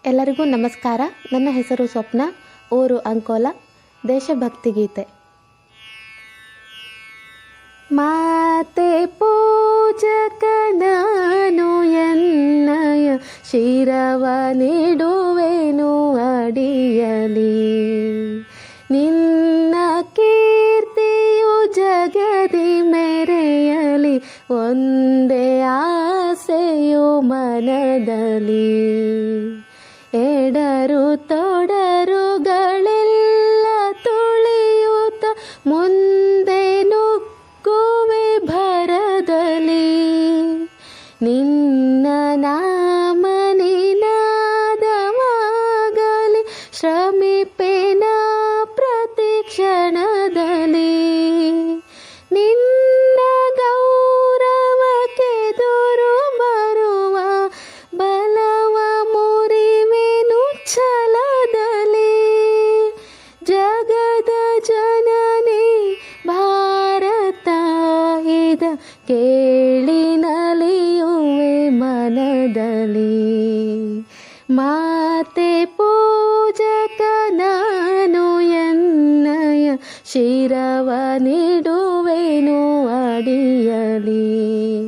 ಎಲ್ಲರಿಗೂ ನಮಸ್ಕಾರ. ನನ್ನ ಹೆಸರು ಸ್ವಪ್ನ, ಊರು ಅಂಕೋಲ. ದೇಶಭಕ್ತಿ ಗೀತೆ. ಮಾತೆ ಪೂಜಕ ನಾನು ಎನ್ನಯ ಶಿರವ ನೀಡುವೆನು ಅಡಿಯಲಿ. ನಿನ್ನ ಕೀರ್ತಿಯು ಜಗದಿ ಮೆರೆಯಲಿ, ಒಂದೇ ಆಸೆಯು ಮನದಲ್ಲಿ. ಎಡರು ತೊಡರುಗಳೆಲ್ಲ ತುಳಿಯುತ್ತ ಮುಂದೆ ನುಗ್ಗುವೆ ಭರದಲ್ಲಿ. ನಿನ್ನ ನಾಮ ನಿನಾದವಾಗಲಿ, ಶ್ರಮಿಪೆನ ಪ್ರತಿ ಕ್ಷಣದಲ್ಲಿ. ನಿನ್ನ ಗೌರವಕ್ಕೆ ದುರು ಬರುವ ಬಲವ ಮುರಿವೆನು ಛಲದಲ್ಲಿ. ಜಗದ ಜನನಿ ಭಾರತ ಇದ ಕೇಳಿ ನಲಿಯುವೆ ಮನದಲ್ಲಿ. ಮಾತೆ ಪೂಜಕ ನಾನು ಎನ್ನಯ ಶಿರವ ನೀಡುವೆನು ಅಡಿಯಲಿ.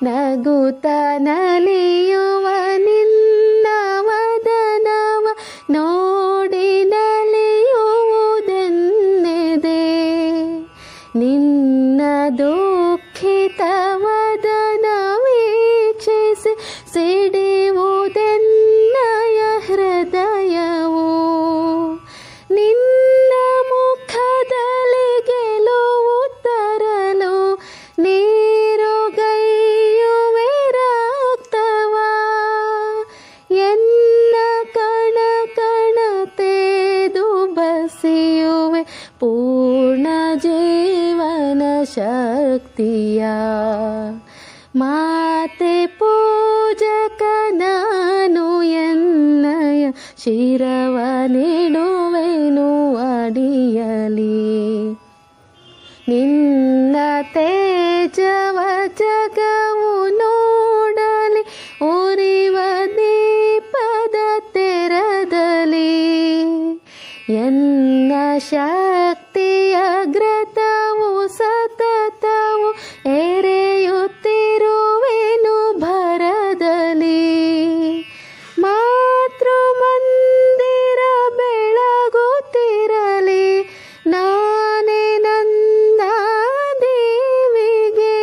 ನಗುತ್ತ ನಲಿಯುವ ನಿನ್ನ ವದನವ ನೋಡಿ ನಲಿಯುವುದೆನ್ನೆದೆ. ನಿನ್ನ ದುಃಖಿತ ವದನ ವೀಕ್ಷಿಸಿ ಸಿಡಿಯುವುದೆನ್ನಯ ಹೃದಯವು. ನಿನ್ನ ಮುಖದಲ್ಲಿ ಗೆಲುವು ತರಲು ನೀರುಗೈಯುವೆ ರಕ್ತವ. ಎನ್ನ ಕಣ ಕಣ ತೇದು ಬಸಿಯುವೆ ಪೂರ್ಣ ಜೀವನ ಶಕ್ತಿಯ. ಮಾತೆ ಪೂಜಕ ನಾನು ಎನ್ನಯ ಶಿರವ ನೀಡುವೆನು ಅಡಿಯಲಿ. ನಿನ್ನ ತೇಜವ ಜಗವು ನೋಡಲಿ, ಉರಿವ ದೀಪದ ತೆರದಲ್ಲಿ. ಎನ್ನ ಶಕ್ತಿಯ ಗ್ರತವು ಸತತವು ಎರೆಯುತ್ತಿರುವೆನು ಭರದಲ್ಲಿ. ಮಾತೃ ಮಂದಿರ ಬೆಳಗುತ್ತಿರಲಿ, ನಾನೇ ನನ್ನ ದೇವಿಗೆ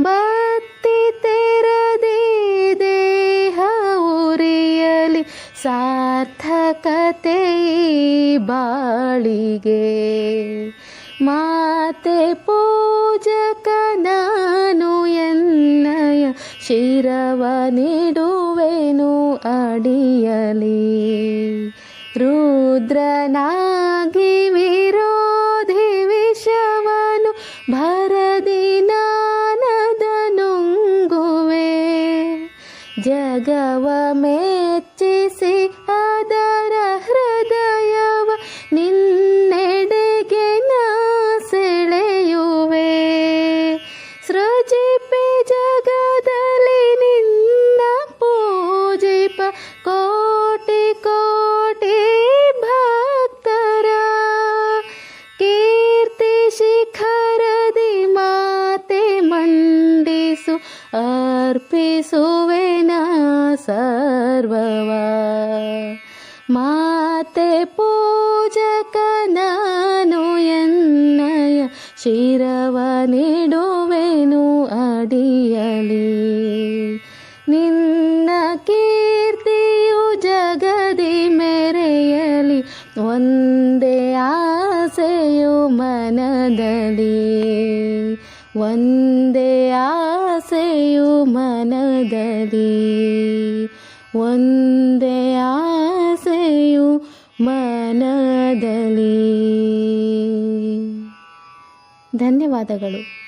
ಬತ್ತಿ ತೆರದಿ ದೇಹ ಉರಿಯಲಿ, ಸಾರ್ಥಕತೆ ಬಾಳಿಗೆ. ಮಾತೆ ಪೂಜಕ ನಾನು ಎನ್ನಯ ಶಿರವ ನೀಡುವೆನು ಅಡಿಯಲಿ. ರುದ್ರನಾಗಿ ವಿರೋಧಿ ವಿಷವನು ಭರದಿ ನಾನದ ನುಂಗುವೆ. ಜಗವ ಮೆಚ್ಚಿಸಿ ಅದರ ಹೃದಯವ ನಿನ್ನೆಡೆಗೆ ನಾ ಸೆಳೆಯುವೆ. ಸೃಜಿಪೆ ಜಗದಲ್ಲಿ ನಿನ್ನ ಪೂಜಿಪ ಕೋಟಿ ಕೋಟಿ ಭಕ್ತರ. ಕೀರ್ತಿ ಶಿಖರದಿ ಮಾತೆ ಮಂಡಿಸು, ಅರ್ಪಿಸುವೆನ ಸರ್ವವ. ಮಾತೆ ಪೂಜಕ ನಾನು ಎನ್ನಯ ಶಿರವ ನೀಡುವೆನು ಅಡಿಯಲಿ. ನಿನ್ನ ಕೀರ್ತಿಯು ಜಗದಿ ಮೆರೆಯಲಿ, ಒಂದೇ ಆಸೆಯು ಮನದಲ್ಲಿ. ಒಂದೇ ಆಸೆಯು ಮನದಲ್ಲಿ. ಒಂದೇ ಆಸೆಯು ಮನದಲ್ಲಿ. ಧನ್ಯವಾದಗಳು.